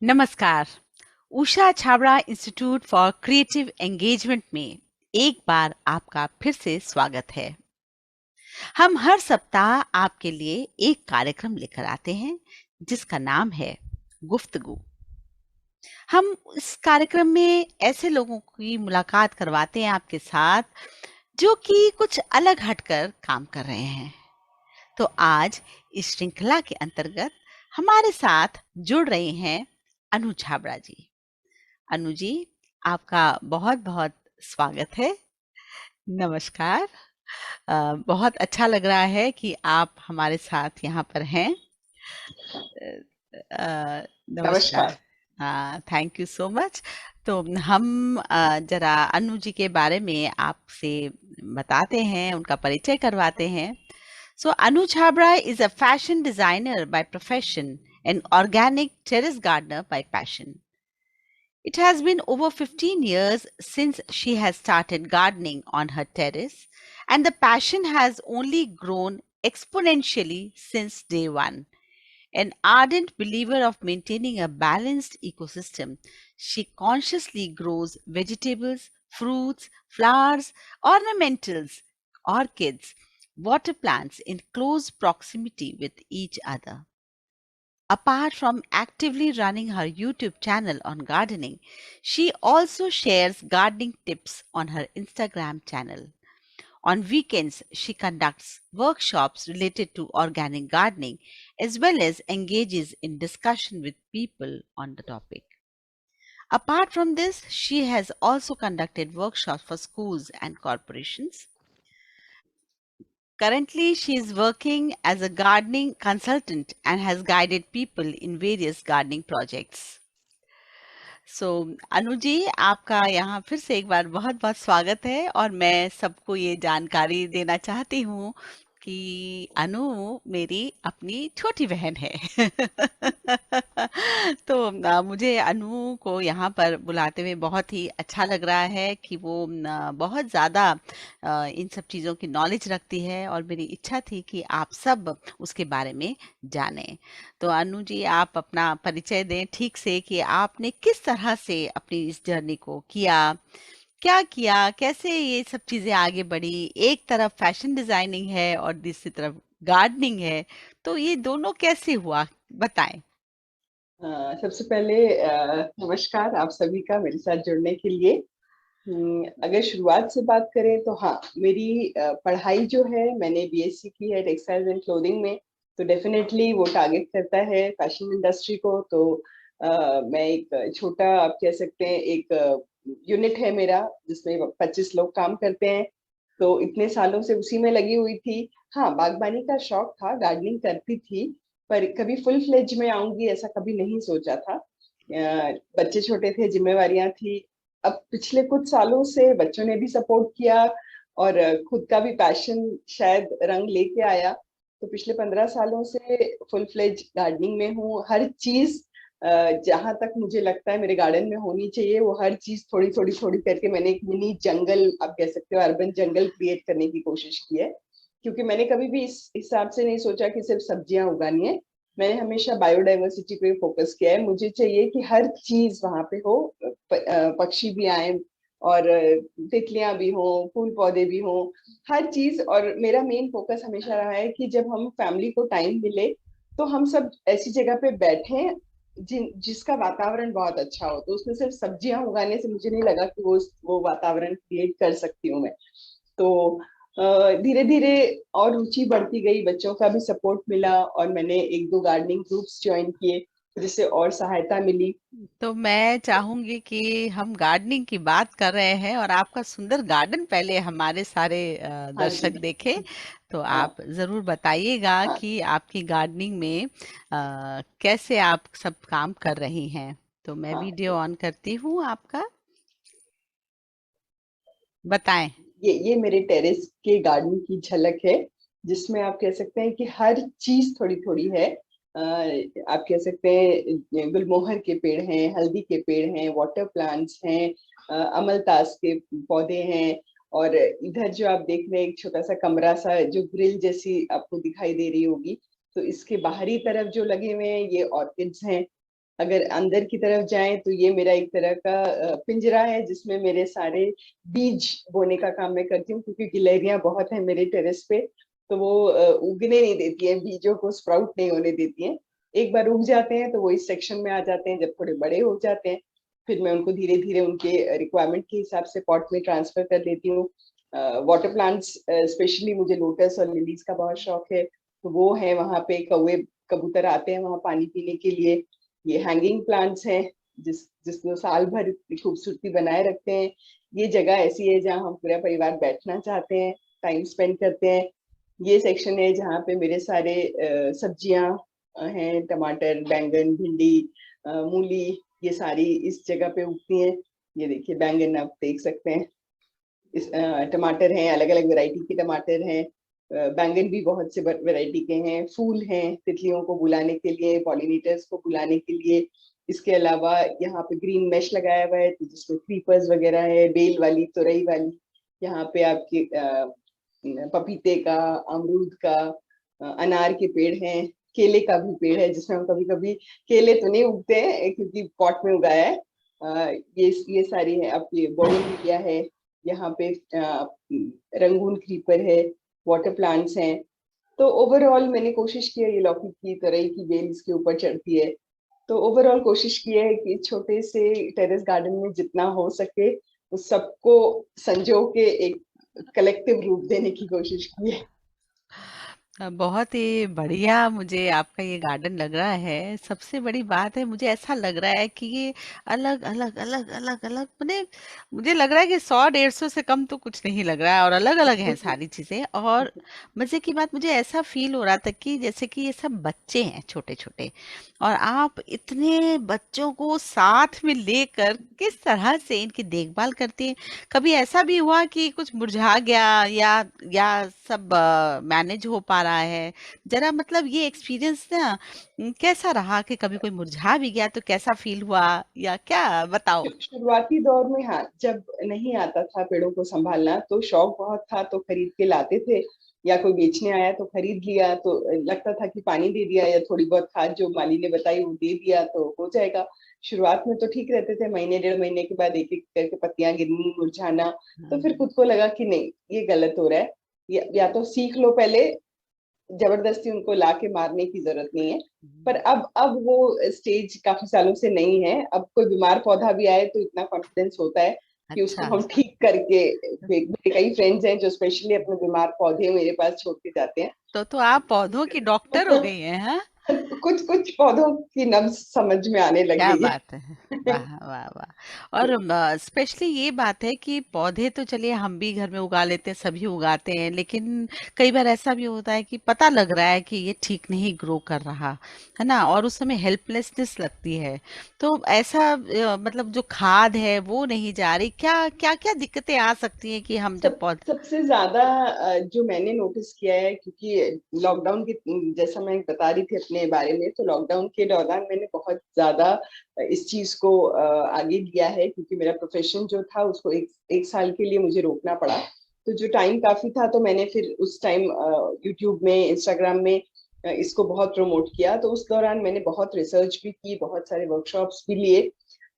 नमस्कार। Usha Chhabra institute for creative engagement में एक बार आपका फिर से स्वागत है। हम हर सप्ताह आपके लिए एक कार्यक्रम लेकर आते हैं जिसका नाम है गुफ्तगू। हम इस कार्यक्रम में ऐसे लोगों की मुलाकात करवाते हैं आपके साथ जो कि कुछ अलग हटकर काम कर रहे हैं। तो आज इस श्रृंखला के अंतर्गत हमारे साथ जुड़ रहे हैं अनु छाबड़ा जी। अनु जी, आपका बहुत-बहुत स्वागत है। नमस्कार। बहुत अच्छा लग रहा है कि आप हमारे साथ यहाँ पर हैं। नमस्कार। नमस्कार। हाँ, थैंक यू सो मच। तो हम ज़रा अनु जी के बारे में आपसे बताते हैं, उनका परिचय करवाते हैं। So Anu Chhabra is a fashion designer by profession and organic terrace gardener by passion. It has been over 15 years since she has started gardening on her terrace, and the passion has only grown exponentially since day one. An ardent believer of maintaining a balanced ecosystem, she consciously grows vegetables, fruits, flowers, ornamentals, orchids, water plants in close proximity with each other. Apart from actively running her YouTube channel on gardening, she also shares gardening tips on her Instagram channel. On weekends, she conducts workshops related to organic gardening as well as engages in discussion with people on the topic. Apart from this, she has also conducted workshops for schools and corporations. Currently, she is working as a gardening consultant and has guided people in various gardening projects. सो अनु जी, आपका यहाँ फिर से एक बार बहुत-बहुत स्वागत है और मैं सबको ये जानकारी देना चाहती हूँ कि अनु मेरी अपनी छोटी बहन है। तो मुझे अनु को यहाँ पर बुलाते हुए बहुत ही अच्छा लग रहा है कि वो बहुत ज़्यादा इन सब चीज़ों की नॉलेज रखती है और मेरी इच्छा थी कि आप सब उसके बारे में जानें। तो अनु जी, आप अपना परिचय दें ठीक से कि आपने किस तरह से अपनी इस जर्नी को किया, क्या किया, कैसे ये सब चीजें आगे बढ़ी। एक तरफ फैशन डिजाइनिंग है और दूसरी तरफ गार्डनिंग है, तो ये दोनों कैसे हुआ, बताएं। सबसे पहले नमस्कार आप सभी का मेरे साथ जुड़ने के लिए। अगर शुरुआत से बात करें तो हाँ, मेरी पढ़ाई जो है मैंने बीएससी की है टेक्सटाइल्स एंड क्लोथिंग में, तो डेफिनेटली वो टारगेट करता है फैशन इंडस्ट्री को। तो मैं एक छोटा आप कह सकते हैं एक यूनिट है मेरा जिसमें 25 लोग काम करते हैं, तो इतने सालों से उसी में लगी हुई थी। हाँ, बागबानी का शौक था, गार्डनिंग करती थी, पर कभी फुल फ्लेज में आऊंगी ऐसा कभी नहीं सोचा था। बच्चे छोटे थे, जिम्मेवारियां थी। अब पिछले कुछ सालों से बच्चों ने भी सपोर्ट किया और खुद का भी पैशन शायद रंग लेके आया। तो पिछले 15 सालों से फुल फ्लेज गार्डनिंग में हूँ। हर चीज जहां तक मुझे लगता है मेरे गार्डन में होनी चाहिए, वो हर चीज थोड़ी थोड़ी थोड़ी करके मैंने एक मिनी जंगल आप कह सकते हो, अर्बन जंगल क्रिएट करने की कोशिश की है। क्योंकि मैंने कभी भी इस हिसाब से नहीं सोचा कि सिर्फ सब्जियां उगानी है। मैंने हमेशा बायोडाइवर्सिटी पे फोकस किया है। मुझे चाहिए कि हर चीज वहां पे हो, पक्षी भी आए और तितलियां भी हो, फूल पौधे भी हो, हर चीज। और मेरा मेन फोकस हमेशा रहा है कि जब हम फैमिली को टाइम मिले तो हम सब ऐसी जगह पे बैठे जिसका वातावरण बहुत अच्छा हो। तो उसमें सिर्फ सब्जियां उगाने से मुझे नहीं लगा कि वो वातावरण क्रिएट कर सकती हूँ मैं। तो धीरे धीरे और रुचि बढ़ती गई, बच्चों का भी सपोर्ट मिला और मैंने एक दो गार्डनिंग ग्रुप्स ज्वाइन किए जिससे और सहायता मिली। तो मैं चाहूंगी कि हम गार्डनिंग की बात कर रहे हैं और आपका सुंदर गार्डन पहले हमारे सारे हाँ जी। दर्शक देखें। तो हाँ। आप जरूर बताइएगा हाँ। कि आपकी गार्डनिंग में कैसे आप सब काम कर रही हैं। तो मैं हाँ। वीडियो ऑन करती हूँ आपका, बताएं। ये मेरे टेरेस के गार्डन की झलक है, जिसमें आप कह सकते हैं कि हर चीज थोड़ी थोड़ी है। आप कह सकते हैं गुलमोहर के पेड़ हैं, हल्दी के पेड़ हैं, वाटर प्लांट्स हैं, अमलतास के पौधे हैं। और इधर जो आप देख रहे हैं एक छोटा सा कमरा सा जो ग्रिल जैसी आपको दिखाई दे रही होगी, तो इसके बाहरी तरफ जो लगे हुए हैं ये ऑर्किड्स हैं। अगर अंदर की तरफ जाएं तो ये मेरा एक तरह का पिंजरा है जिसमें मेरे सारे बीज बोने का काम मैं करती हूँ, क्योंकि गिलहरियां बहुत हैं मेरे टेरेस पे। तो वो उगने नहीं देती हैं, बीजों को स्प्राउट नहीं होने देती हैं। एक बार उग जाते हैं तो वो इस सेक्शन में आ जाते हैं। जब थोड़े बड़े हो जाते हैं फिर मैं उनको धीरे धीरे उनके रिक्वायरमेंट के हिसाब से पॉट में ट्रांसफर कर लेती हूँ। वाटर प्लांट्स स्पेशली मुझे लोटस और लिलीज का बहुत शौक है, तो वो है वहां पे। कौवे कबूतर आते हैं वहां पानी पीने के लिए। ये हैंगिंग प्लांट्स हैं जिसको साल भर इतनी खूबसूरती बनाए रखते हैं। ये जगह ऐसी है जहाँ हम पूरा परिवार बैठना चाहते हैं, टाइम स्पेंड करते हैं। ये सेक्शन है जहाँ पे मेरे सारे सब्जियां हैं, टमाटर, बैंगन, भिंडी, मूली, ये सारी इस जगह पे उगती हैं। ये देखिए बैंगन आप देख सकते हैं। इस टमाटर हैं, अलग अलग वैरायटी के टमाटर हैं। बैंगन भी बहुत से वैरायटी के हैं। फूल हैं तितलियों को बुलाने के लिए, पॉलिनेटर्स को बुलाने के लिए। इसके अलावा यहाँ पे ग्रीन मेश लगाया हुआ है, तो जिसमें क्रीपर्स वगैरह है, बेल वाली, तुरई वाली। यहाँ पे आपके पपीते का, अमरूद का, अनार के पेड़ हैं, केले का भी पेड़ है जिसमें हम कभी कभी, केले तो नहीं उगते हैं क्योंकि पॉट में उगाया है। ये सारी है आपकी बोगनविलिया है। यहाँ पे रंगून क्रीपर है, वाटर प्लांट्स हैं। तो ओवरऑल मैंने कोशिश की है, ये लौकी की तरह की बेल इसके ऊपर चढ़ती है। तो ओवरऑल कोशिश की है कि छोटे से टेरेस गार्डन में जितना हो सके उस सबको संजो के एक कलेक्टिव रूप देने की कोशिश की है। बहुत ही बढ़िया मुझे आपका ये गार्डन लग रहा है। सबसे बड़ी बात है, मुझे ऐसा लग रहा है कि ये अलग अलग अलग अलग अलग मैंने मुझे लग रहा है कि 100-150 से कम तो कुछ नहीं लग रहा है, और अलग अलग हैं सारी चीजें। और मजे की बात, मुझे ऐसा फील हो रहा था कि जैसे कि ये सब बच्चे हैं छोटे छोटे, और आप इतने बच्चों को साथ में लेकर किस तरह से इनकी देखभाल करती हैं। कभी ऐसा भी हुआ कि कुछ मुरझा गया, या सब मैनेज हो पा रहा है? जरा मतलब ये एक्सपीरियंस ना कैसा रहा, कि कभी कोई मुरझा भी गया तो कैसा फील हुआ, या क्या बताओ? शुरुआती दौर में हाँ, जब नहीं आता था पेड़ों को संभालना तो शौक बहुत था, तो खरीद के लाते थे, या कोई बेचने आया तो खरीद लिया। तो लगता था कि पानी दे दिया या थोड़ी बहुत खाद जो माली ने बताई वो दे दिया तो हो जाएगा। शुरुआत में तो ठीक रहते थे, महीने 1.5 महीने के बाद एक एक करके पत्तियां गिरनी, मुरझाना। तो फिर हम्म, खुद को लगा कि नहीं, ये गलत हो रहा है। या तो सीख लो पहले, जबरदस्ती उनको ला के मारने की जरूरत नहीं है। पर हम्म, अब वो स्टेज काफी सालों से नहीं है। अब कोई बीमार पौधा भी आए तो इतना कॉन्फिडेंस होता है कि उसको अच्छा। हम ठीक करके, मेरे कई फ्रेंड्स हैं जो स्पेशली अपने बीमार पौधे मेरे पास छोड़ के जाते तो आप पौधों की डॉक्टर हो हैं। गई हैं, हाँ? कुछ कुछ पौधों की नब्ज समझ में आने लग क्या गई बात है! है। वाह वाह वाह! और स्पेशली ये बात है कि पौधे तो चलिए हम भी घर में उगा लेते हैं, सभी उगाते हैं, लेकिन कई बार ऐसा भी होता है कि पता लग रहा है कि ये ठीक नहीं ग्रो कर रहा, है ना? और उस समय हेल्पलेसनेस लगती है। तो ऐसा मतलब जो खाद है वो नहीं जा रही, क्या क्या क्या दिक्कतें आ सकती हैं कि हम जब पौध। सबसे ज्यादा जो मैंने नोटिस किया है, क्योंकि लॉकडाउन के, जैसा मैं बता रही थी अपने बारे में, तो लॉकडाउन के दौरान मैंने बहुत ज्यादा इस चीज को आगे लिया है, क्योंकि मेरा प्रोफेशन जो था उसको एक साल के लिए मुझे रोकना पड़ा। तो जो टाइम काफी था, तो मैंने फिर उस टाइम यूट्यूब में, इंस्टाग्राम में इसको बहुत प्रमोट किया। तो उस दौरान मैंने बहुत रिसर्च भी की, बहुत सारे वर्कशॉप्स भी लिए।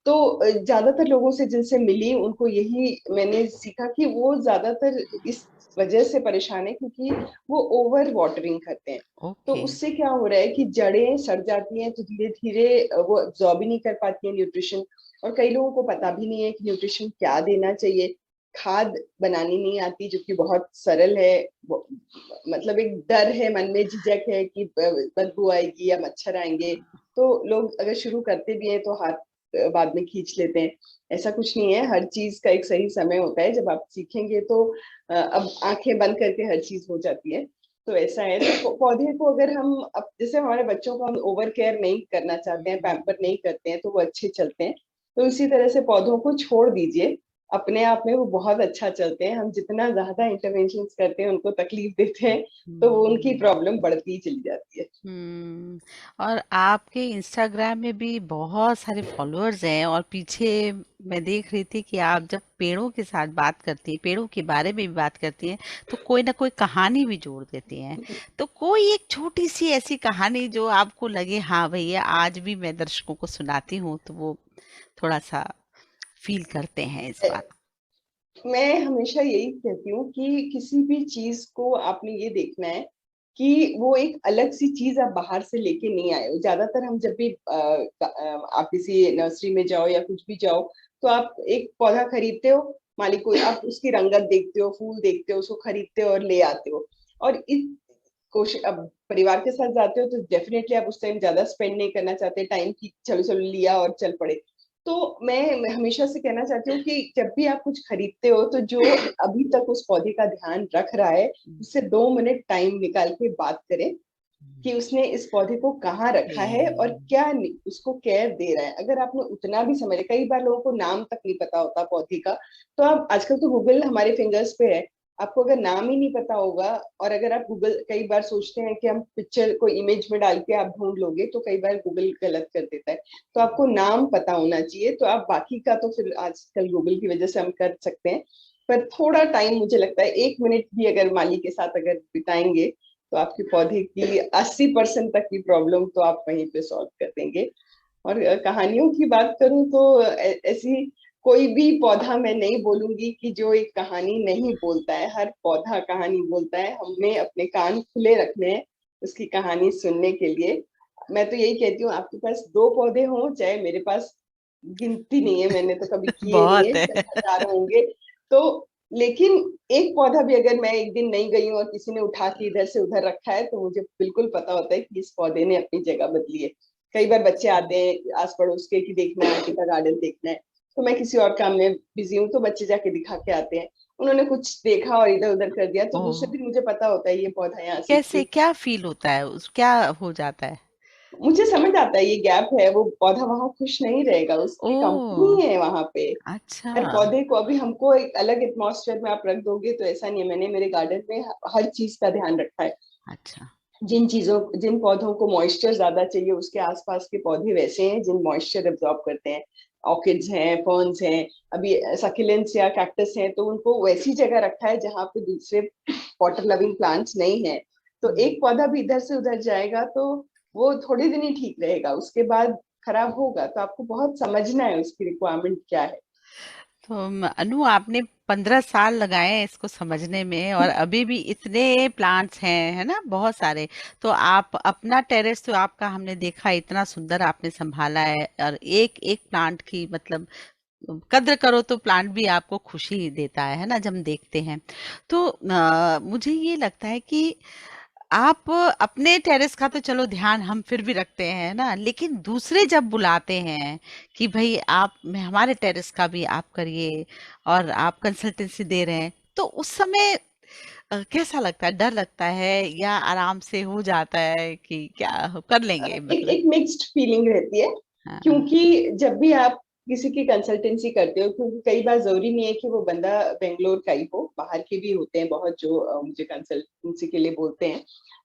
तो ज्यादातर लोगों से जिनसे मिली उनको यही मैंने सीखा कि वो ज्यादातर इस वजह से परेशान है क्योंकि वो ओवर वाटरिंग करते हैं। तो ओके। उससे क्या हो रहा है कि जड़ें सड़ जाती हैं, तो धीरे धीरे वो अब्जॉर्ब ही नहीं कर पाती है न्यूट्रिशन। और कई लोगों को पता भी नहीं है कि न्यूट्रिशन क्या देना चाहिए। खाद बनानी नहीं आती, जो कि बहुत सरल है। मतलब एक डर है मन में, झिझक है कि बदबू आएगी या मच्छर आएंगे। तो लोग अगर शुरू करते भी हैं तो हाथ बाद में खींच लेते हैं। ऐसा कुछ नहीं है, हर चीज का एक सही समय होता है। जब आप सीखेंगे तो अब आंखें बंद करके हर चीज हो जाती है। तो ऐसा है। तो पौधे को अगर हम, अब जैसे हमारे बच्चों को हम ओवर केयर नहीं करना चाहते हैं, पैम्पर नहीं करते हैं, तो वो अच्छे चलते हैं। तो इसी तरह से पौधों को छोड़ दीजिए। अपने आप में वो बहुत अच्छा चलते हैं। हम जितना ज्यादा इंटरवेंशंस करते हैं, उनको तकलीफ देते हैं, तो वो उनकी हम्म। प्रॉब्लम बढ़ती ही चली जाती है। हम्म। और आपके इंस्टाग्राम में भी बहुत सारे फॉलोअर्स हैं, और पीछे मैं देख रही थी कि आप जब पेड़ों के साथ बात करती हैं, पेड़ों के बारे में भी बात करती हैं, तो कोई ना कोई कहानी भी जोड़ देती हैं। तो कोई एक छोटी सी ऐसी कहानी जो आपको लगे, हाँ भैया आज भी मैं दर्शकों को सुनाती हूँ, तो वो थोड़ा सा फील करते हैं इस बात मैं हमेशा यही कहती हूँ कि किसी भी चीज को आपने ये देखना है कि वो एक अलग सी चीज आप बाहर से लेके नहीं आए हो। ज्यादातर हम जब भी आप किसी नर्सरी में जाओ या कुछ भी जाओ, तो आप एक पौधा खरीदते हो, मालिक को आप उसकी रंगत देखते हो, फूल देखते हो, उसको खरीदते हो और ले आते हो। और इस कोशिश, अब परिवार के साथ जाते हो तो डेफिनेटली आप उस टाइम ज्यादा स्पेंड नहीं करना चाहते टाइम की, चलो चलो लिया और चल पड़े। तो मैं हमेशा से कहना चाहती हूँ कि जब भी आप कुछ खरीदते हो, तो जो अभी तक उस पौधे का ध्यान रख रहा है, में। उससे 2 मिनट टाइम निकाल के बात करें कि उसने इस पौधे को कहाँ रखा है और क्या उसको केयर दे रहा है। अगर आपने उतना भी समझ, कई बार लोगों को नाम तक नहीं पता होता पौधे का, तो आप आजकल तो गूगल हमारे फिंगर्स पे है, आपको अगर नाम ही नहीं पता होगा, और अगर आप गूगल, कई बार सोचते हैं कि हम पिक्चर को इमेज में डाल के आप ढूंढ लोगे, तो कई बार गूगल गलत कर देता है। तो आपको नाम पता होना चाहिए, तो आप बाकी का तो फिर आजकल गूगल की वजह से हम कर सकते हैं। पर थोड़ा टाइम, मुझे लगता है 1 मिनट भी अगर माली के साथ अगर बिताएंगे, तो आपके पौधे की 80% तक की प्रॉब्लम तो आप वहीं पे सॉल्व कर देंगे। और कहानियों की बात करूं तो ऐसी कोई भी पौधा मैं नहीं बोलूंगी कि जो एक कहानी नहीं बोलता है। हर पौधा कहानी बोलता है, हमें अपने कान खुले रखने हैं उसकी कहानी सुनने के लिए। मैं तो यही कहती हूँ, आपके पास 2 पौधे हों चाहे मेरे पास गिनती नहीं है, मैंने तो कभी किए नहीं बहुत है, है। शायद हजारों होंगे। तो लेकिन एक पौधा भी अगर मैं एक दिन नहीं गई हूँ और किसी ने उठा के इधर से उधर रखा है, तो मुझे बिल्कुल पता होता है कि इस पौधे ने अपनी जगह बदली है। कई बार बच्चे आते हैं आस पड़ोस के कि देखना है, आंटी का गार्डन देखना है, तो मैं किसी और काम में बिजी हूँ, तो बच्चे जाके दिखा के आते हैं। उन्होंने कुछ देखा और इधर उधर कर दिया, तो ओह! दूसरे दिन मुझे पता होता है ये पौधा यहाँ से कैसे, क्यों। क्या फ़ील होता है? उस क्या हो जाता है? मुझे समझ आता है ये गैप है, वो पौधा वहां खुश नहीं रहेगा, उसकी ओह! कंपनी है वहां पे। अच्छा, हर पौधे को, अभी हमको एक अलग एटमॉस्फेयर में आप रख दोगे तो ऐसा नहीं है। मैंने मेरे गार्डन में हर चीज का ध्यान रखा है। अच्छा। जिन पौधों को मॉइस्चर ज्यादा चाहिए, उसके आसपास के पौधे वैसे हैं जिन मॉइस्चर एब्जॉर्ब करते हैं। ऑर्किड्स हैं, फर्न्स हैं, अभी सकुलेंट्स या कैक्टस हैं, तो उनको वैसी जगह रखा है जहाँ पे दूसरे वाटर लविंग प्लांट्स नहीं है। तो हुँ। एक पौधा भी इधर से उधर जाएगा तो वो थोड़े दिन ही ठीक रहेगा, उसके बाद खराब होगा। तो आपको बहुत समझना है उसकी रिक्वायरमेंट क्या है। तो अनु, आपने 15 साल लगाए हैं इसको समझने में, और अभी भी इतने प्लांट्स हैं, है ना? बहुत सारे। तो आप अपना टेरेस, तो आपका हमने देखा इतना सुंदर आपने संभाला है, और एक-एक प्लांट की मतलब कद्र करो तो प्लांट भी आपको खुशी देता है ना? जब हम देखते हैं। तो मुझे ये लगता है कि आप अपने टेरेस का तो चलो ध्यान हम फिर भी रखते हैं ना, लेकिन दूसरे जब बुलाते हैं कि भाई आप हमारे टेरेस का भी आप करिए, और आप कंसल्टेंसी दे रहे हैं, तो उस समय कैसा लगता है? डर लगता है या आराम से हो जाता है कि क्या कर लेंगे एक मतलब? एक मिक्स्ड फीलिंग रहती है, हाँ। क्योंकि जब भी आप किसी की कंसल्टेंसी करते हो, क्योंकि कई बार जरूरी नहीं है कि वो बंदा बेंगलोर का ही हो, बाहर के भी होते हैं बहुत जो मुझे कंसल्टेंसी के लिए बोलते हैं।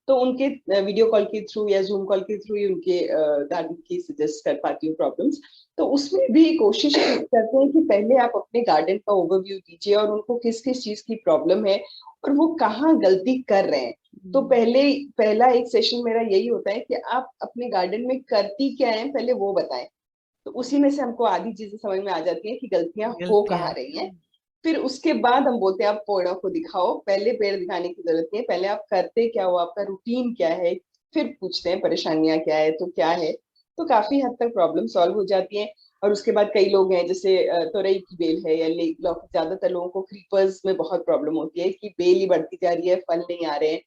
तो उनके वीडियो कॉल के थ्रू या जूम कॉल के थ्रू ही उनके गार्डन की सजेस्ट कर पाती हूँ प्रॉब्लम्स। तो उसमें भी कोशिश करते हैं कि पहले आप अपने गार्डन का ओवरव्यू दीजिए और उनको किस किस चीज की प्रॉब्लम है और वो कहाँ गलती कर रहे हैं। तो हुँ, पहला एक सेशन मेरा यही होता है कि आप अपने गार्डन में करती क्या है पहले वो बताएं। तो उसी में से हमको आधी चीजें समझ में आ जाती हैं कि गलतियां हो गलतियाँ। कहाँ रही हैं। फिर उसके बाद हम बोलते हैं आप पेड़ों को दिखाओ, पहले पेड़ दिखाने की जरूरत नहीं है, पहले आप करते क्या हो, आपका रूटीन क्या है। फिर पूछते हैं परेशानियां क्या है, तो क्या है। तो काफी हद तक प्रॉब्लम सॉल्व हो जाती है। और उसके बाद कई लोग हैं, जैसे तोरई की बेल है या लेक लॉक, ज्यादातर लोगों को क्रीपर्स में बहुत प्रॉब्लम होती है कि बेल ही बढ़ती जा रही है, फल नहीं आ रहे हैं।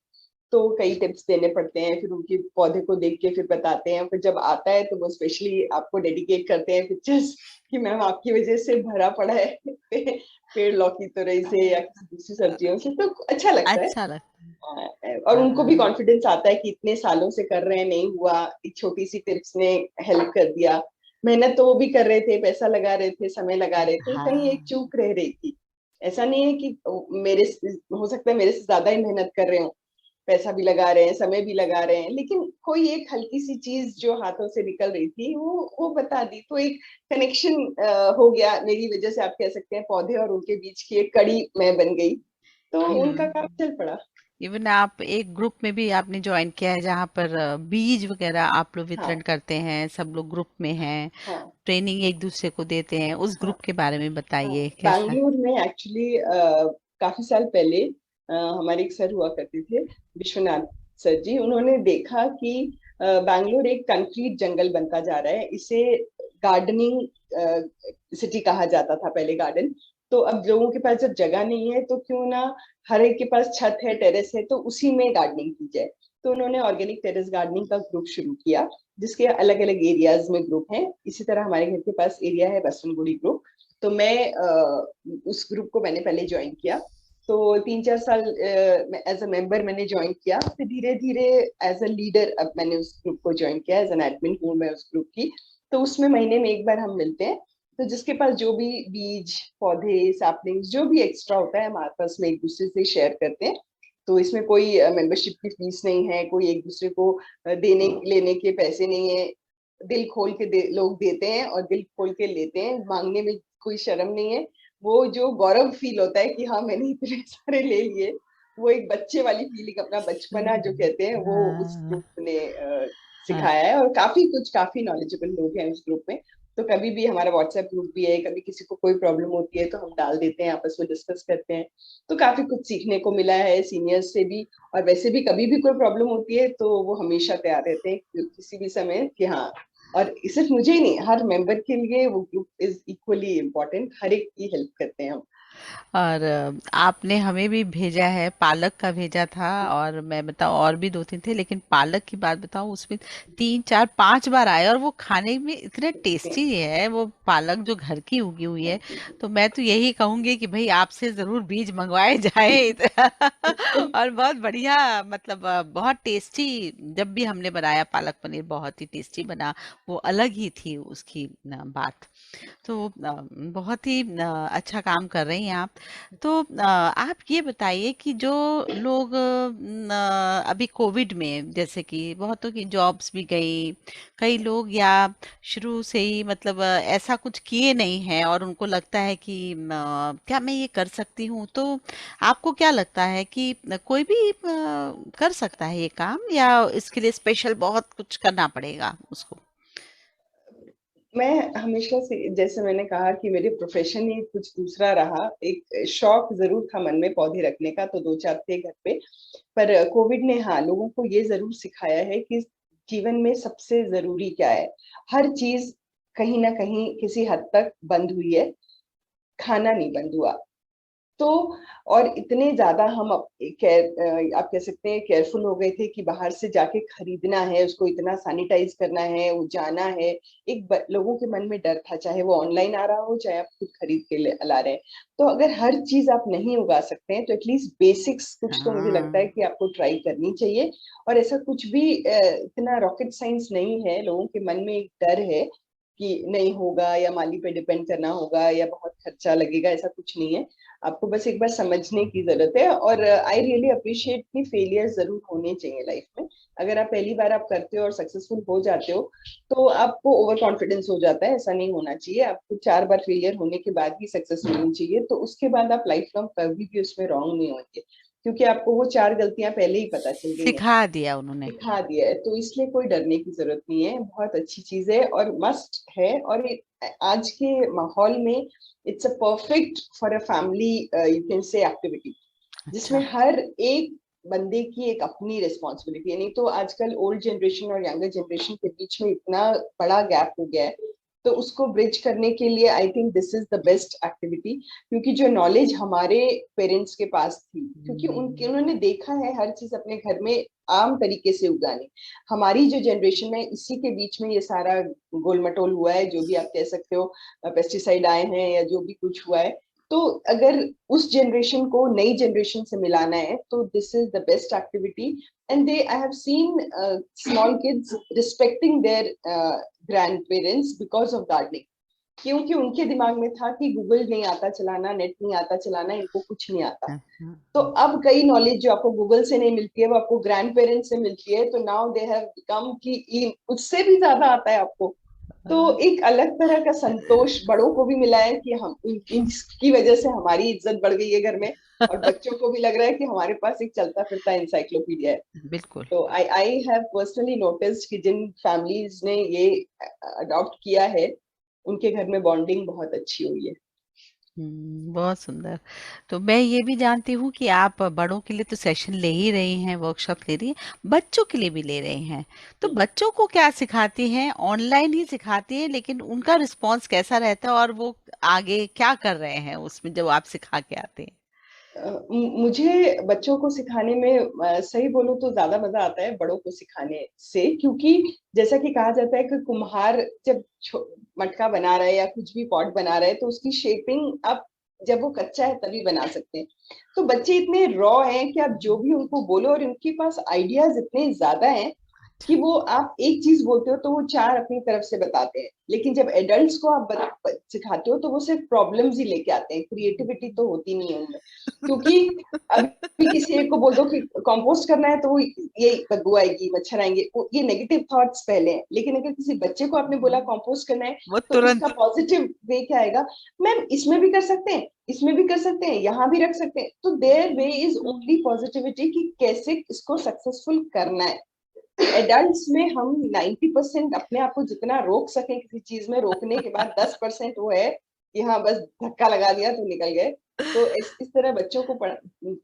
तो कई टिप्स देने पड़ते हैं, फिर उनके पौधे को देख के फिर बताते हैं। फिर जब आता है तो वो स्पेशली आपको डेडिकेट करते हैं पिक्चर्स कि मैम आपकी वजह से भरा पड़ा है पेड़ लौकी तुरई से या किसी दूसरी सब्जियों से, तो अच्छा लगता है। अच्छा लगता है। और उनको भी हाँ। कॉन्फिडेंस आता है कि इतने सालों से कर रहे हैं नहीं हुआ, एक छोटी सी टिप्स ने हेल्प कर दिया। मेहनत तो वो भी कर रहे थे, पैसा लगा रहे थे, समय लगा रहे थे, कहीं एक हाँ। चूक रह रही थी। ऐसा नहीं है कि मेरे हो सकता है मेरे से ज्यादा ही मेहनत कर रहे हो, पैसा भी लगा रहे हैं, समय भी लगा रहे हैं, लेकिन कोई एक हल्की सी चीज जो हाथों से निकल रही थी वो बता दी, तो एक कनेक्शन हो गया मेरी वजह से, आप कह सकते हैं पौधे और उनके बीच की एक कड़ी मैं बन गई, तो उनका काम हम्म। चल पड़ा। इवन आप एक ग्रुप में भी आपने ज्वाइन किया है जहाँ पर बीज वगैरह आप लोग वितरण हाँ करते हैं, सब लोग ग्रुप में हैं, हाँ ट्रेनिंग एक दूसरे को देते हैं, उस हाँ ग्रुप के बारे में हाँ। बताइए कैसा। बैंगलोर में एक्चुअली काफी साल पहले हमारे एक सर हुआ करते थे, विश्वनाथ सर जी, उन्होंने देखा कि बैंगलोर एक कंक्रीट जंगल बनता जा रहा है, इसे गार्डनिंग सिटी कहा जाता था पहले, गार्डन। तो अब लोगों के पास जब जगह नहीं है तो क्यों ना हर एक के पास छत है, टेरेस है, तो उसी में गार्डनिंग की जाए। तो उन्होंने ऑर्गेनिक टेरेस गार्डनिंग का ग्रुप शुरू किया, जिसके अलग अलग एरियाज में ग्रुप हैं। इसी तरह हमारे घर के पास एरिया है बसवनगुड़ी ग्रुप, तो मैं उस ग्रुप को मैंने पहले ज्वाइन किया। तो 3-4 साल एज अ मेंबर मैंने ज्वाइन किया, फिर धीरे धीरे एज अ लीडर अब मैंने उस ग्रुप को ज्वाइन किया, एज एन एडमिन हूँ मैं उस ग्रुप की। तो उसमें महीने में एक बार हम मिलते हैं, तो जिसके पास जो भी बीज, पौधे, सैपलिंग्स जो भी एक्स्ट्रा होता है हम आपस में एक दूसरे से शेयर करते हैं। तो इसमें कोई मेंबरशिप की फीस नहीं है, कोई एक दूसरे को देने लेने के पैसे नहीं है, दिल खोल के लोग देते हैं और दिल खोल के लेते हैं, मांगने में कोई शर्म नहीं है। वो जो गौरव फील होता है कि हाँ मैंने इतने सारे ले लिए, वो एक बच्चे वाली फीलिंग, अपना बचपना जो कहते हैं, वो उस हाँ। ग्रुप ने हाँ। सिखाया है। और काफी कुछ, काफी नॉलेजेबल लोग हैं उस ग्रुप में। तो कभी भी हमारा व्हाट्सएप ग्रुप भी है, कभी किसी को कोई प्रॉब्लम होती है तो हम डाल देते हैं, आपस में डिस्कस करते हैं। तो काफी कुछ सीखने को मिला है सीनियर्स से भी। और वैसे भी कभी भी कोई प्रॉब्लम होती है तो वो हमेशा तैयार रहते हैं किसी भी समय कि हाँ। और सिर्फ मुझे ही नहीं, हर मेंबर के लिए वो ग्रुप इज इक्वली इम्पोर्टेंट, हर एक की हेल्प करते हैं हम। और आपने हमें भी भेजा है, पालक का भेजा था, और मैं बताऊं और भी दो तीन थे, लेकिन पालक की बात बताऊं उसमें 3 4 5 बार आए, और वो खाने में इतने टेस्टी है वो पालक जो घर की उगी हुई है। Thank you. तो मैं तो यही कहूंगी कि भाई आपसे जरूर बीज मंगवाए जाए। और बहुत बढ़िया, मतलब बहुत टेस्टी। जब भी हमने बनाया पालक पनीर बहुत ही टेस्टी बना, वो अलग ही थी उसकी बात। तो बहुत ही अच्छा काम कर रही हैं आप। तो आप ये बताइए कि जो लोग अभी कोविड में, जैसे कि बहुतों की जॉब्स भी गई, कई लोग या शुरू से ही मतलब ऐसा कुछ किए नहीं हैं और उनको लगता है कि क्या मैं ये कर सकती हूँ, तो आपको क्या लगता है कि कोई भी कर सकता है ये काम, या इसके लिए स्पेशल बहुत कुछ करना पड़ेगा उसको। मैं हमेशा से, जैसे मैंने कहा कि मेरे प्रोफेशन ही कुछ दूसरा रहा, एक शौक जरूर था मन में पौधे रखने का, तो 2-4 थे घर पे। पर कोविड ने हाँ लोगों को ये जरूर सिखाया है कि जीवन में सबसे जरूरी क्या है। हर चीज कहीं ना कहीं किसी हद तक बंद हुई है, खाना नहीं बंद हुआ। तो और इतने ज्यादा हम आप कह सकते हैं केयरफुल हो गए थे कि बाहर से जाके खरीदना है, उसको इतना सैनिटाइज करना है, वो जाना है। लोगों के मन में डर था, चाहे वो ऑनलाइन आ रहा हो, चाहे आप खुद खरीद के ला रहे हैं। तो अगर हर चीज आप नहीं उगा सकते हैं तो एटलीस्ट बेसिक्स कुछ तो मुझे लगता है हाँ। कि आपको ट्राई करनी चाहिए। और ऐसा कुछ भी इतना रॉकेट साइंस नहीं है, लोगों के मन में एक डर है कि नहीं होगा, या माली पे डिपेंड करना होगा, या बहुत खर्चा लगेगा, ऐसा कुछ नहीं है। आपको बस एक बार समझने की जरूरत है। और आई रियली अप्रिशिएट कि फेलियर जरूर होने चाहिए लाइफ में। अगर आप पहली बार आप करते हो और सक्सेसफुल हो जाते हो तो आपको ओवर कॉन्फिडेंस हो जाता है, ऐसा नहीं होना चाहिए। आपको 4 बार फेलियर होने के बाद ही सक्सेस मिलनी चाहिए, तो उसके बाद आप लाइफ लॉन्ग कभी भी उसमें रॉन्ग नहीं होंगे, क्योंकि आपको वो 4 गलतियां पहले ही पता चल गई हैं, सिखा दिया उन्होंने। दिखा दिया है। तो इसलिए कोई डरने की जरूरत नहीं है, बहुत अच्छी चीज है और मस्ट है। और आज के माहौल में it's a perfect for a family, you can say activity, जिसमें अच्छा। हर एक बंदे की एक अपनी रिस्पॉन्सिबिलिटी है। नहीं तो आजकल ओल्ड जनरेशन और यंगर जनरेशन के बीच में इतना बड़ा गैप हो गया है, तो उसको ब्रिज करने के लिए I think this is the best activity. क्योंकि जो नॉलेज हमारे पेरेंट्स के पास थी, क्योंकि उनके उन्होंने देखा है हर चीज अपने घर में आम तरीके से उगानी। हमारी जो जनरेशन है इसी के बीच में ये सारा गोलमटोल हुआ है, जो भी आप कह सकते हो, पेस्टिसाइड आए हैं या जो भी कुछ हुआ है। तो अगर उस जनरेशन को नई जनरेशन से मिलाना है तो this is the best activity. And they I have seen small kids respecting their grandparents because of gardening. क्योंकि उनके दिमाग में था कि गूगल नहीं आता चलाना, नेट नहीं आता चलाना, इनको कुछ नहीं आता. तो अब कई नॉलेज जो आपको गूगल से नहीं मिलती है वो आपको ग्रैंड पेरेंट्स से मिलती है. तो नाउ दे हैव बिकम कि उससे भी ज्यादा आता है आपको. तो एक अलग तरह का संतोष बड़ों को भी मिला है कि हम इनकी वजह से हमारी इज्जत बढ़ गई है घर में, और बच्चों को भी लग रहा है कि हमारे पास एक चलता फिरता इंसाइक्लोपीडिया है. बिल्कुल. तो आई हैव पर्सनली नोटिस्ड कि जिन फैमिलीज ने ये अडॉप्ट किया है उनके घर में बॉन्डिंग बहुत अच्छी हुई है. बहुत सुंदर. तो मैं ये भी जानती हूँ कि आप बड़ों के लिए तो सेशन ले ही रही हैं, वर्कशॉप ले रही हैं, बच्चों के लिए भी ले रही हैं. तो बच्चों को क्या सिखाती हैं? ऑनलाइन ही सिखाती हैं, लेकिन उनका रिस्पॉन्स कैसा रहता है और वो आगे क्या कर रहे हैं उसमें जब आप सिखा के आते हैं? मुझे बच्चों को सिखाने में सही बोलूं तो ज्यादा मजा आता है बड़ों को सिखाने से. क्योंकि जैसा कि कहा जाता है कि कुम्हार जब मटका बना रहा है या कुछ भी पॉट बना रहा है तो उसकी शेपिंग आप जब वो कच्चा है तभी बना सकते हैं. तो बच्चे इतने रॉ हैं कि आप जो भी उनको बोलो और उनके पास आइडियाज इतने ज्यादा हैं कि वो आप एक चीज बोलते हो तो वो चार अपनी तरफ से बताते हैं. लेकिन जब एडल्ट्स को आप सिखाते हो तो वो सिर्फ प्रॉब्लम्स ही लेके आते हैं, क्रिएटिविटी तो होती नहीं है उनमें. क्योंकि अभी किसी एक को बोल दो कि कंपोस्ट करना है तो वो ये बदबू आएगी, मच्छर आएंगे, ये नेगेटिव थॉट्स पहले हैं. लेकिन अगर किसी बच्चे को आपने बोला कंपोस्ट करना है वो तो उसका तुरंत. पॉजिटिव वे क्या आएगा, मैम इसमें भी कर सकते हैं, इसमें भी कर सकते हैं, यहाँ भी रख सकते हैं. तो their way is only positivity कि कैसे इसको सक्सेसफुल करना है. एडल्ट्स में हम 90% अपने आप को जितना रोक सकें किसी चीज में, रोकने के बाद 10% वो है कि हाँ बस धक्का लगा दिया तो निकल गए. तो इस तरह बच्चों को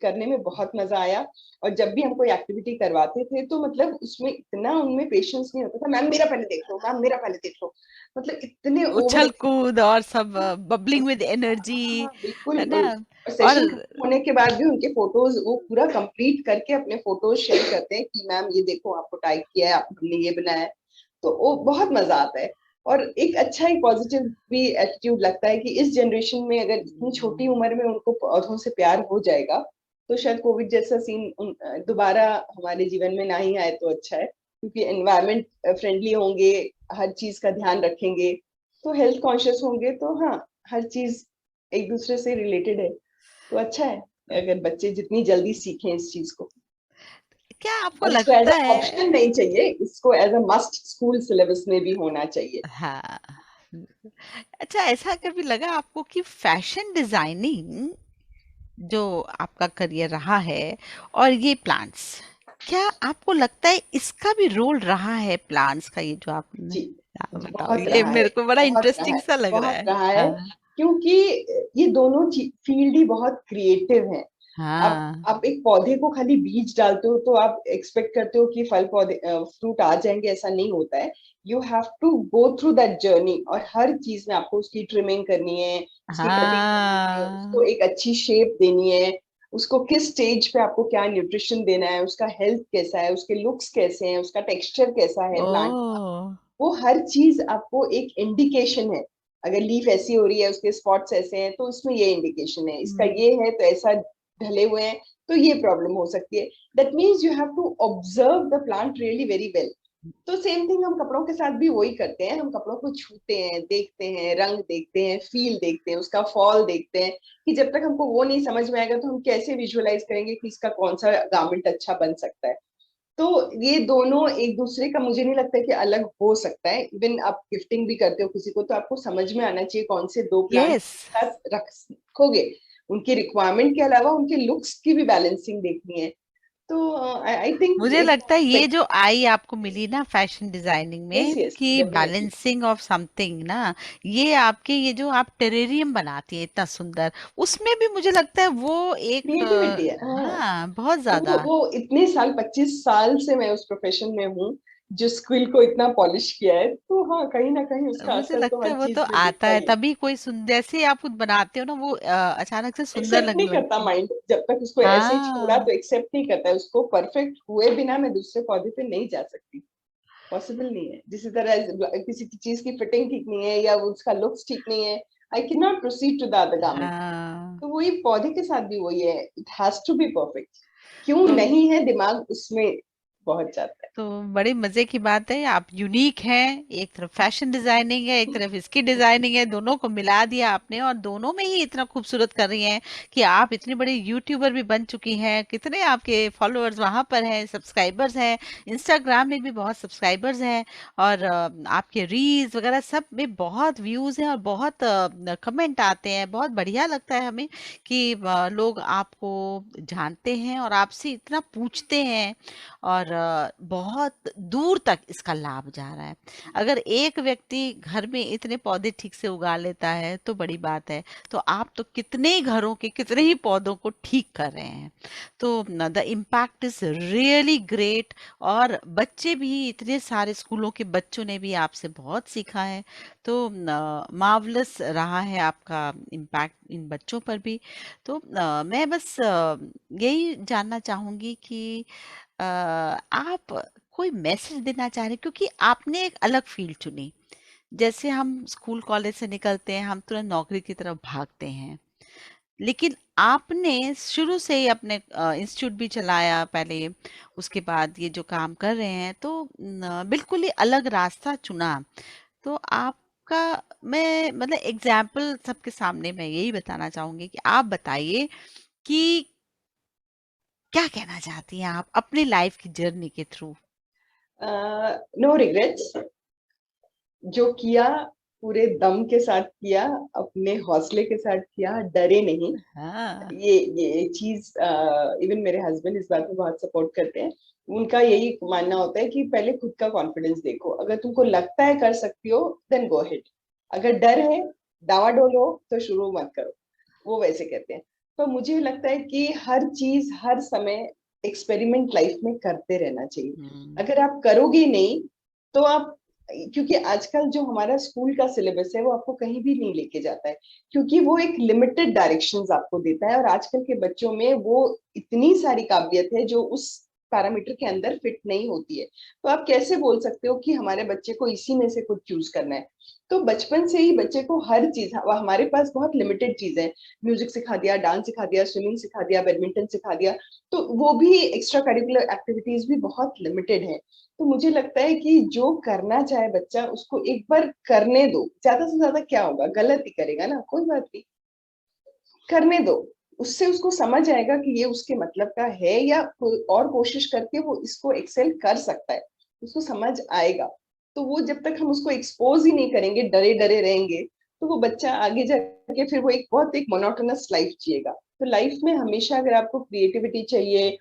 करने में बहुत मजा आया. और जब भी हम कोई एक्टिविटी करवाते थे तो मतलब उसमें इतना उनमें पेशेंस नहीं होता था. मैम मेरा पहले देख लो, मैम मेरा पहले देख लो, मतलब इतने ओवर. उछल कूद और सब, बबलिंग विद एनर्जी, हाँ बिल्कुल. है ना? और और सेशन खत्म होने के बाद भी उनके फोटोज वो पूरा कंप्लीट करके अपने फोटोज शेयर करते हैं कि मैम ये देखो आपको टाइप किया है, हमने ये बनाया है. तो वो बहुत मजा आता है. और एक अच्छा ही पॉजिटिव भी एटीट्यूड लगता है कि इस जनरेशन में अगर इतनी छोटी उम्र में उनको पौधों से प्यार हो जाएगा तो शायद कोविड जैसा सीन दोबारा हमारे जीवन में ना ही आए तो अच्छा है. क्योंकि एनवायरमेंट फ्रेंडली होंगे, हर चीज का ध्यान रखेंगे, तो हेल्थ कॉन्शियस होंगे, तो हाँ हर चीज एक दूसरे से रिलेटेड है. तो अच्छा है अगर बच्चे जितनी जल्दी सीखें इस चीज को. क्या आपको और इसको एज लगता अ है? ऑप्शन नहीं चाहिए, इसको as a must school syllabus में भी होना चाहिए. हाँ. अच्छा, ऐसा कभी लगा आपको कि फैशन डिजाइनिंग जो आपका करियर रहा है और ये प्लांट्स, क्या आपको लगता है इसका भी रोल रहा है प्लांट्स का, ये जो आपने? जी हाँ, जी, बताओ, बहुत ये रहा है, मेरे को बड़ा बहुत रहा इंटरेस्टिंग है, सा लग रहा बहुत है. रहा है. हाँ. क्योंकि ये दोनों फील्ड ही बहुत क्रिएटिव हैं. हाँ. आप एक पौधे को खाली बीज डालते हो तो आप एक्सपेक्ट करते हो कि फल पौधे फ्रूट आ जाएंगे, ऐसा नहीं होता है. You have to go through that journey. और हर चीज में आपको उसकी ट्रिमिंग करनी है, उसकी कटिंग करनी है, उसको हाँ. एक अच्छी शेप देनी है, उसको किस स्टेज पे आपको क्या न्यूट्रिशन देना है, उसका हेल्थ कैसा है, उसके लुक्स कैसे हैं, उसका टेक्सचर कैसा है प्लांट का. ओ. वो हर चीज आपको एक इंडिकेशन है. अगर लीफ ऐसी हो रही है, उसके स्पॉट्स ऐसे हैं, तो उसमें ये इंडिकेशन है. इसका ये है तो ऐसा ढले हुए हैं तो ये प्रॉब्लम हो सकती है. That means you have to observe the plant really very well. तो सेम थिंग हम कपड़ों के साथ भी वही करते हैं. हम कपड़ों को छूते हैं, देखते हैं, रंग देखते हैं, फील देखते हैं, उसका फॉल देखते हैं. कि जब तक हमको वो नहीं समझ में आएगा तो हम कैसे विजुअलाइज करेंगे कि इसका कौन सा गारमेंट अच्छा बन सकता है. तो ये दोनों एक दूसरे का मुझे नहीं लगता कि अलग हो सकता है. इवन आप गिफ्टिंग भी करते हो किसी को तो आपको समझ में आना चाहिए कौन से दो प्लांट यस. साथ रखोगे. उनकी रिक्वायरमेंट के अलावा उनके लुक्स की भी बैलेंसिंग देखनी है. तो आई थिंक मुझे एक लगता है ये जो आई आपको मिली ना फैशन डिजाइनिंग यस में, यस कि डेफिनेटली बैलेंसिंग ऑफ समथिंग ना, ये आपके ये जो आप टेरेरियम बनाती है इतना सुंदर, उसमें भी मुझे लगता है वो एक क्रिएटिविटी है. हाँ हाँ, बहुत तो ज्यादा. वो इतने साल, 25 साल से मैं उस प्रोफेशन में हूँ जो स्किल को इतना पॉलिश किया है. तो हाँ कहीं ना कहीं उसका मुझे असर तो लगता हर है वो तो चीज में आता दिखता है ही है. तभी कोई सुन, जैसे आप खुद बनाते हो ना वो अचानक से सुंदर एक्सेप्ट नहीं लगने करता लगता है. माइंड. जब तक उसको ऐसे ही छोड़ा हाँ. तो एक्सेप्ट नहीं करता है. उसको परफेक्ट हुए बिना मैं दूसरे पौधे पे नहीं जा सकती. पॉसिबल नहीं है. जिसी तरह किसी की चीज की फिटिंग ठीक नहीं है या उसका लुक्स ठीक नहीं है, I can not proceed to the other garment. हाँ। तो वही पौधे के साथ भी वही है, it has to be perfect. क्यों तो नहीं है, दिमाग उसमें पहुंच जाता है। तो बड़े मजे की बात है, आप यूनिक हैं, एक तरफ फैशन डिजाइनिंग है, एक तरफ इसकी डिजाइनिंग है, दोनों को मिला दिया आपने और दोनों में ही इतना खूबसूरत कर रही हैं कि आप इतनी बड़ी यूट्यूबर भी बन चुकी हैं। कितने आपके फॉलोअर्स वहां पर हैं, सब्सक्राइबर्स हैं, इंस्टाग्राम में भी बहुत सब्सक्राइबर्स हैं और आपके रील्स वगैरह सब में बहुत व्यूज हैं और बहुत कमेंट आते हैं। बहुत बढ़िया लगता है हमें कि लोग आपको जानते हैं और आपसे इतना पूछते हैं और बहुत दूर तक इसका लाभ जा रहा है। अगर एक व्यक्ति घर में इतने पौधे ठीक से उगा लेता है तो बड़ी बात है, तो आप तो कितने ही घरों के कितने ही पौधों को ठीक कर रहे हैं। तो the impact is really great और बच्चे भी, इतने सारे स्कूलों के बच्चों ने भी आपसे बहुत सीखा है। तो मार्वलस रहा है आपका इम्पैक्ट इन बच्चों पर भी। तो मैं बस यही जानना चाहूंगी कि आप कोई मैसेज देना चाह रहे हैं क्योंकि आपने एक अलग फील्ड चुनी। जैसे हम स्कूल कॉलेज से निकलते हैं हम तुरंत नौकरी की तरफ भागते हैं, लेकिन आपने शुरू से ही अपने इंस्टीट्यूट भी चलाया पहले, उसके बाद ये जो काम कर रहे हैं तो बिल्कुल ही अलग रास्ता चुना। तो आपका, मैं मतलब एग्जाम्पल सबके सामने मैं यही बताना चाहूंगी कि आप बताइए कि क्या कहना चाहती हैं आप अपनी लाइफ की जर्नी के थ्रू। No regrets. जो किया पूरे दम के साथ किया, अपने हौसले के साथ किया, डरे नहीं। हाँ। ये चीज इवन मेरे हस्बैंड इस बात में बहुत सपोर्ट करते हैं। उनका यही मानना होता है कि पहले खुद का कॉन्फिडेंस देखो, अगर तुमको लगता है कर सकती हो देन गो अहेड। अगर डर है, डावाडोल हो, तो शुरू मत करो। वो वैसे कहते हैं। तो मुझे लगता है कि हर चीज हर समय एक्सपेरिमेंट लाइफ में करते रहना चाहिए। हम्म। अगर आप करोगे नहीं तो आप, क्योंकि आजकल जो हमारा स्कूल का सिलेबस है वो आपको कहीं भी नहीं लेके जाता है, क्योंकि वो एक लिमिटेड डायरेक्शंस आपको देता है और आजकल के बच्चों में वो इतनी सारी काबिलियत है जो उस पैरामीटर के अंदर फिट नहीं होती है। तो आप कैसे बोल सकते हो कि हमारे बच्चे को इसी में से कुछ चूज करना है। तो बचपन से ही बच्चे को हर चीज, हमारे पास बहुत लिमिटेड चीज है। म्यूजिक सिखा दिया, डांस सिखा दिया, स्विमिंग सिखा दिया, बैडमिंटन सिखा दिया, तो वो भी एक्स्ट्रा करिकुलर एक्टिविटीज भी बहुत लिमिटेड है। तो मुझे लगता है कि जो करना चाहे बच्चा उसको एक बार करने दो। ज्यादा से ज्यादा क्या होगा, गलत ही करेगा ना, कोई बात नहीं, करने दो। उससे उसको समझ आएगा कि ये उसके मतलब का है या कोई और कोशिश करके वो इसको एक्सेल कर सकता है, उसको समझ आएगा। तो वो जब तक हम उसको एक्सपोज ही नहीं करेंगे, डरे डरे रहेंगे, तो वो बच्चा आगे जाके फिर वो एक बहुत एक मोनोटोनस लाइफ जिएगा। तो लाइफ में हमेशा अगर आपको क्रिएटिविटी चाहिए,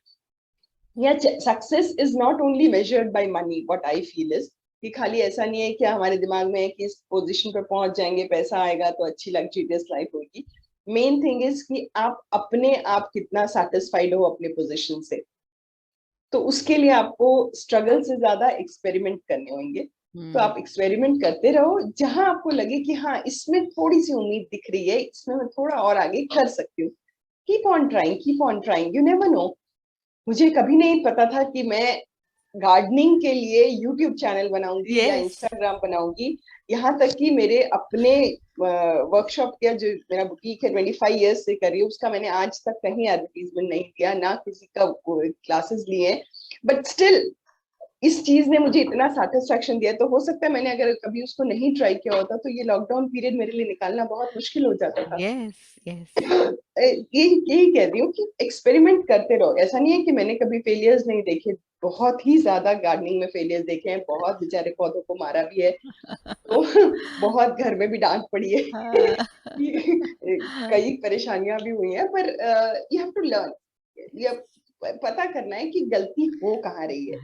या success is not only measured by money, what I feel is कि खाली ऐसा नहीं है कि हमारे दिमाग में है कि इस पोजीशन पर पहुंच जाएंगे, पैसा आएगा तो अच्छी लग्जरियस लाइफ होगी। मेन थिंग इज कि आप अपने आप कितना सेटिस्फाइड हो अपने पोजीशन से। तो उसके लिए आपको स्ट्रगल से ज्यादा एक्सपेरिमेंट करने होंगे। तो हम्म। आप एक्सपेरिमेंट करते रहो, जहां आपको लगे कि हाँ इसमें थोड़ी सी उम्मीद दिख रही है, इसमें मैं थोड़ा और आगे कर सकती हूँ। Keep on trying, keep on trying, you never know. मुझे कभी नहीं पता था कि मैं गार्डनिंग के लिए यूट्यूब चैनल बनाऊंगी या यस। इंस्टाग्राम बनाऊंगी। यहाँ तक कि मेरे अपने वर्कशॉप किया, जो मेरा बुटीक है 25 ईयर्स से कर रही हूँ, उसका मैंने आज तक कहीं एडवर्टीजमेंट नहीं किया, ना किसी का क्लासेस लिए। बट स्टिल इस चीज ने मुझे इतना सेटिस्फेक्शन दिया। तो हो सकता है मैंने अगर कभी उसको नहीं ट्राई किया होता तो ये लॉकडाउन पीरियड मेरे लिए निकालना बहुत मुश्किल हो जाता था। यस। यस। यही कह रही हूँ कि एक्सपेरिमेंट करते रहो। ऐसा नहीं है कि मैंने कभी फेलियर्स नहीं देखे, बहुत ही ज्यादा गार्डनिंग में फेलियर्स देखे हैं, बहुत बेचारे पौधों को मारा भी है, तो बहुत घर में भी डांट पड़ी है हाँ। कई परेशानियां भी हुई हैं, पर यू हैव टू लर्न। ये पता करना है कि गलती हो कहाँ रही है।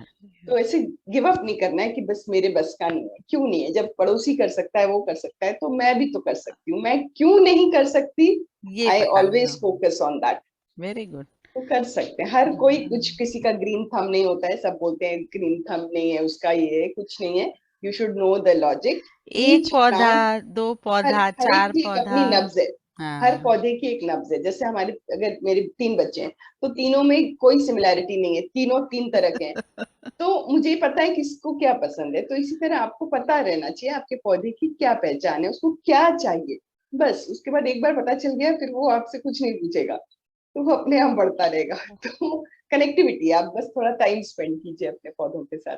तो ऐसे गिव अप नहीं करना है कि बस मेरे बस का नहीं है। क्यों नहीं है, जब पड़ोसी कर सकता है, वो कर सकता है, तो मैं भी तो कर सकती हूँ। मैं क्यों नहीं कर सकती, ये आई पता ऑलवेज करो। Focus on that. Very good. तो कर सकते हैं, हर कोई, कुछ किसी का ग्रीन थंब नहीं होता है। सब बोलते हैं ग्रीन थंब नहीं है उसका, ये है, कुछ नहीं है। You should know the logic. एक ईच पौधा, प्लांट, दो हर पौधा, हर एक चार की एक पौधा। अपनी नब्ज है। हर हाँ। पौधे की एक नब्ज है। जैसे हमारे, अगर मेरे 3 बच्चे हैं तो तीनों में कोई सिमिलैरिटी नहीं है, तीनों 3 तरह के हैं। तो मुझे पता है किसको क्या पसंद है। तो इसी तरह आपको पता रहना चाहिए आपके पौधे की क्या पहचान है, उसको क्या चाहिए। बस उसके बाद एक बार पता चल गया, फिर वो आपसे कुछ नहीं पूछेगा, तो वो अपने आप बढ़ता रहेगा। तो कनेक्टिविटी, आप बस थोड़ा टाइम स्पेंड कीजिए अपने पौधों के साथ।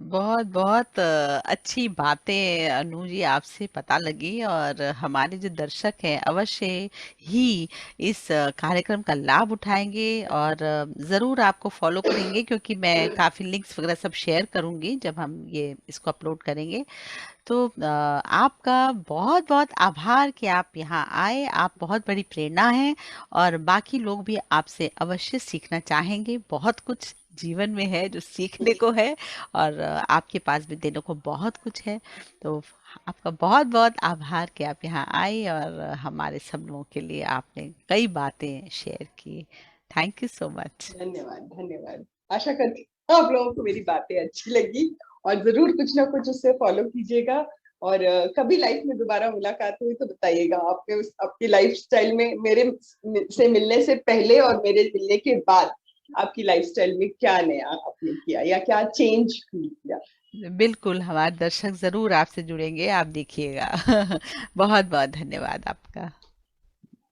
बहुत बहुत अच्छी बातें अनु जी आपसे पता लगी, और हमारे जो दर्शक हैं अवश्य ही इस कार्यक्रम का लाभ उठाएंगे, और ज़रूर आपको फॉलो करेंगे, क्योंकि मैं काफ़ी लिंक्स वगैरह सब शेयर करूंगी जब हम ये इसको अपलोड करेंगे। तो आपका बहुत बहुत आभार कि आप यहाँ आए, आप बहुत बड़ी प्रेरणा हैं, और बाकी लोग भी आपसे अवश्य सीखना चाहेंगे। बहुत कुछ जीवन में है जो सीखने को है, और आपके पास भी देने को बहुत कुछ है। तो आपका बहुत बहुत आभार कि आप यहाँ आए, और हमारे सब लोगों के लिए आपने कई बातें शेयर की। Thank you so much. धन्यवाद, धन्यवाद। आशा करती हूँ आप लोगों को मेरी बातें अच्छी लगी, और जरूर कुछ ना कुछ उससे फॉलो कीजिएगा। और कभी लाइफ में दोबारा मुलाकात हुई तो बताइएगा, आपने उस आपकी लाइफस्टाइल में मेरे से मिलने से पहले और मेरे मिलने के बाद आपकी लाइफस्टाइल में क्या नया आपने किया, या क्या चेंज फील किया। बिल्कुल, हमारे दर्शक ज़रूर आपसे जुड़ेंगे, आप देखिएगा। बहुत बहुत धन्यवाद आपका।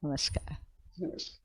नमस्कार। नमस्कार।